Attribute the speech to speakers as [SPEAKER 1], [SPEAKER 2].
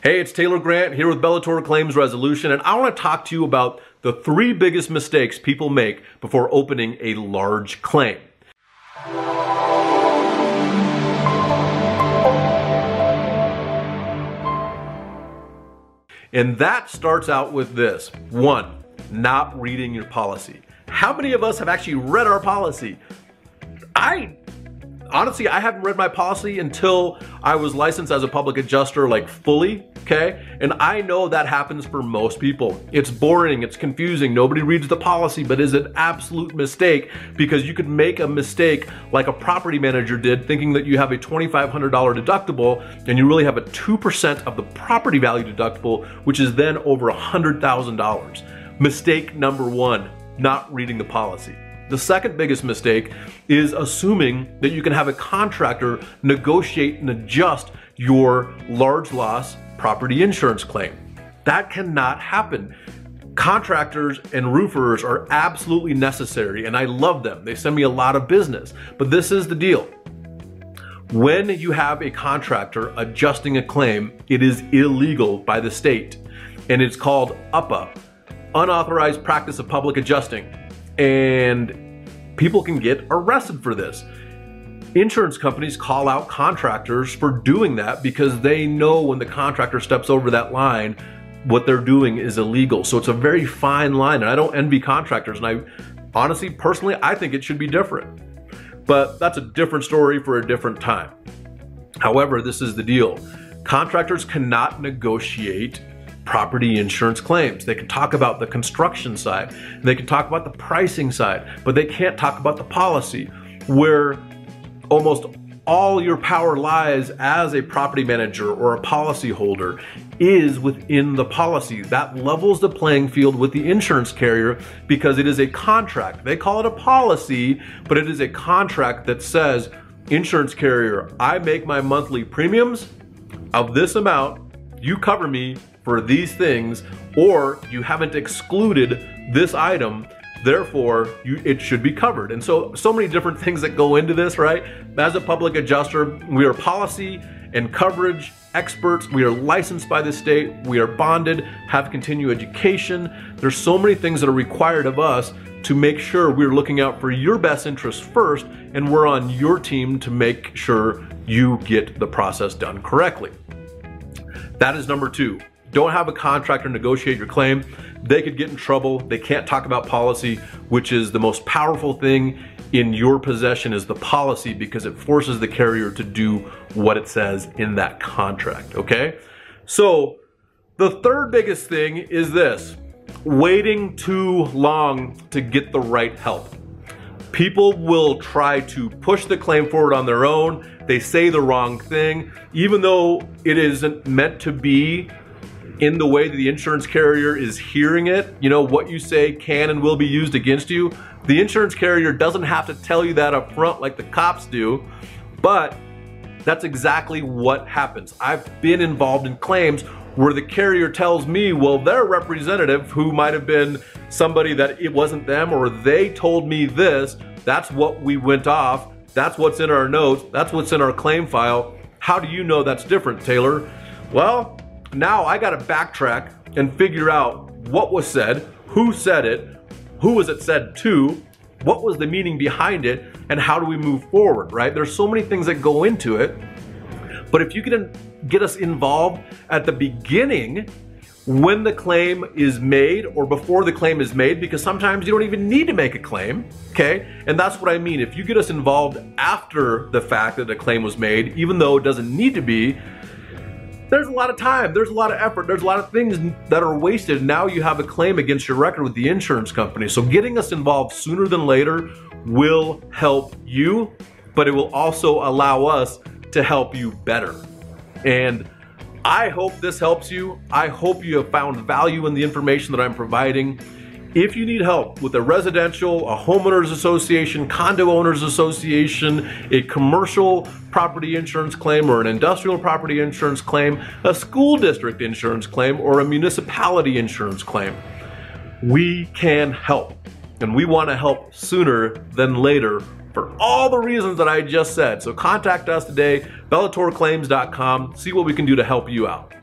[SPEAKER 1] Hey, it's Taylor Grant here with Bellator Claims Resolution, and I want to talk to you about the 3 biggest mistakes people make before opening a large claim. And that starts out with this. 1, not reading your policy. How many of us have actually read our policy? Honestly, I haven't read my policy until I was licensed as a public adjuster, like fully, okay? And I know that happens for most people. It's boring, it's confusing, nobody reads the policy, but is an absolute mistake because you could make a mistake like a property manager did, thinking that you have a $2,500 deductible and you really have a 2% of the property value deductible, which is then over $100,000. Mistake number 1, not reading the policy. The second biggest mistake is assuming that you can have a contractor negotiate and adjust your large loss property insurance claim. That cannot happen. Contractors and roofers are absolutely necessary, and I love them. They send me a lot of business. But this is the deal. When you have a contractor adjusting a claim, it is illegal by the state, and it's called UPA, Unauthorized Practice of Public Adjusting. And people can get arrested for this. Insurance companies call out contractors for doing that because they know when the contractor steps over that line, what they're doing is illegal. So it's a very fine line, and I don't envy contractors. And I honestly, personally, I think it should be different. But that's a different story for a different time. However, this is the deal. Contractors cannot negotiate property insurance claims. They can talk about the construction side, and they can talk about the pricing side, but they can't talk about the policy, where almost all your power lies as a property manager or a policyholder is within the policy. That levels the playing field with the insurance carrier because it is a contract. They call it a policy, but it is a contract that says, insurance carrier, I make my monthly premiums of this amount, you cover me for these things, or you haven't excluded this item, therefore it should be covered. And so many different things that go into this, right? As a public adjuster, we are policy and coverage experts. We are licensed by the state. We are bonded, have continuing education. There's so many things that are required of us to make sure we're looking out for your best interest first, and we're on your team to make sure you get the process done correctly. That is number 2. Don't have a contractor negotiate your claim. They could get in trouble. They can't talk about policy, which is the most powerful thing in your possession is the policy, because it forces the carrier to do what it says in that contract, okay? So the third biggest thing is this: waiting too long to get the right help. People will try to push the claim forward on their own. They say the wrong thing, even though it isn't meant to be in the way that the insurance carrier is hearing it. You know, what you say can and will be used against you. The insurance carrier doesn't have to tell you that up front like the cops do, but that's exactly what happens. I've been involved in claims where the carrier tells me, well, their representative, who might have been somebody that it wasn't them, or they told me this, that's what we went off, that's what's in our notes, that's what's in our claim file. How do you know that's different, Taylor? Well, now I gotta backtrack and figure out what was said, who was it said to, what was the meaning behind it, and how do we move forward, right? There's so many things that go into it, but if you can get us involved at the beginning when the claim is made or before the claim is made, because sometimes you don't even need to make a claim, okay? And that's what I mean. If you get us involved after the fact that a claim was made, even though it doesn't need to be, there's a lot of time, there's a lot of effort, there's a lot of things that are wasted. Now you have a claim against your record with the insurance company. So getting us involved sooner than later will help you, but it will also allow us to help you better. And I hope this helps you. I hope you have found value in the information that I'm providing. If you need help with a residential, a homeowners association, condo owners association, a commercial property insurance claim, or an industrial property insurance claim, a school district insurance claim, or a municipality insurance claim, we can help. And we want to help sooner than later for all the reasons that I just said. So contact us today, bellatorclaims.com, see what we can do to help you out.